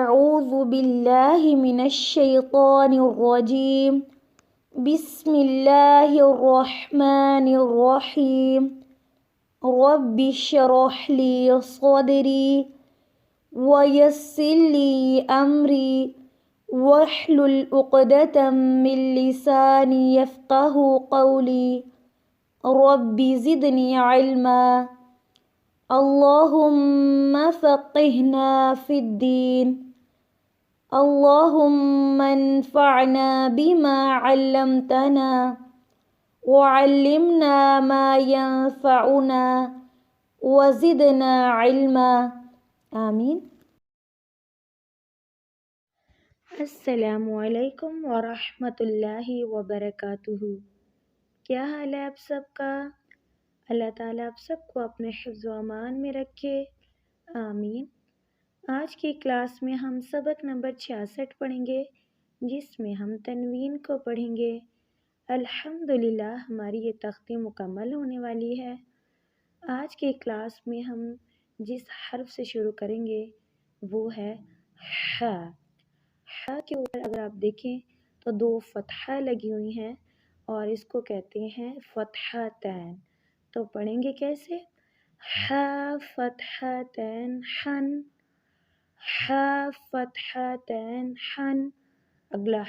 أعوذ بالله من الشيطان الرجيم بسم الله الرحمن الرحيم رب اشرح لي صدري ويسر لي أمري واحلل عقدة من لساني يفقه قولي رب زدني علما اللهم فقهنا في الدين اللهم انفعنا بما علمتنا وعلمنا ما ينفعنا وزدنا علما آمین۔ السلام علیکم ورحمۃ اللہ وبرکاتہ۔ کیا حال ہے آپ سب کا؟ اللہ تعالیٰ آپ سب کو اپنے حفظ و امان میں رکھے، آمین۔ آج کی کلاس میں ہم سبق نمبر 66 پڑھیں گے، جس میں ہم تنوین کو پڑھیں گے۔ الحمدللہ ہماری یہ تختی مکمل ہونے والی ہے۔ آج کی کلاس میں ہم جس حرف سے شروع کریں گے وہ ہے ح۔ ح کے اوپر اگر آپ دیکھیں تو 2 فتحہ لگی ہوئی ہیں اور اس کو کہتے ہیں فتحتین۔ تو پڑھیں گے کیسے؟ ح فتحتین حن، ح فتحتین حن۔ اگلا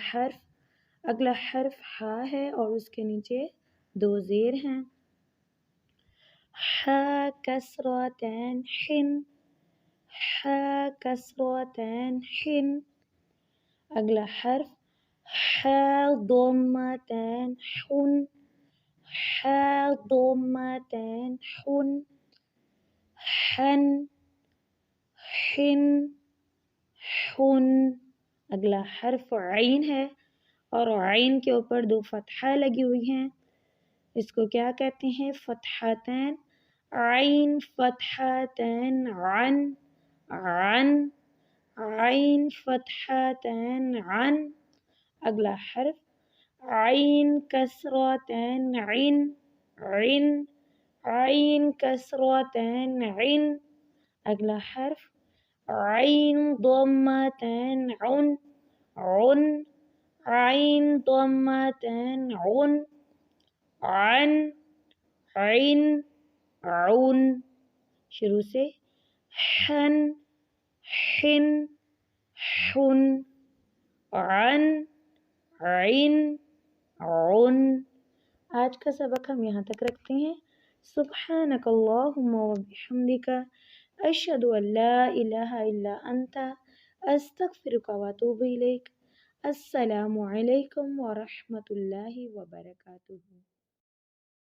حرف ح ہے اور اس کے نیچے 2 زیر ہیں۔ ح کسرتین حن، ح کسرتین حن۔ اگلا حرف ح ضمتین حن، ح ضمتین حن۔ حن، حن، حن۔ اگلا حرف عین ہے اور عین کے اوپر 2 فتحہ لگی ہوئی ہیں، اس کو کیا کہتے ہیں؟ فتحتین۔ عین فتحتین عن، عن، عین فتحتین عن۔ اگلا حرف عین کسرتین عن، عن، عین کسرتین عن۔ اگلا حرف عین ضمتین عن، عن، عین ضمتین عن۔ عن، عن، عن۔ شروع سے حن، حن، حن، عن، عن، عن۔ آج کا سبق ہم یہاں تک رکھتے ہیں۔ سبحانک اللہم وبحمدک اشہد ان لا الہ الا انت استغفرک واتوب الیک۔ السلام علیکم ورحمۃ اللہ وبرکاتہ۔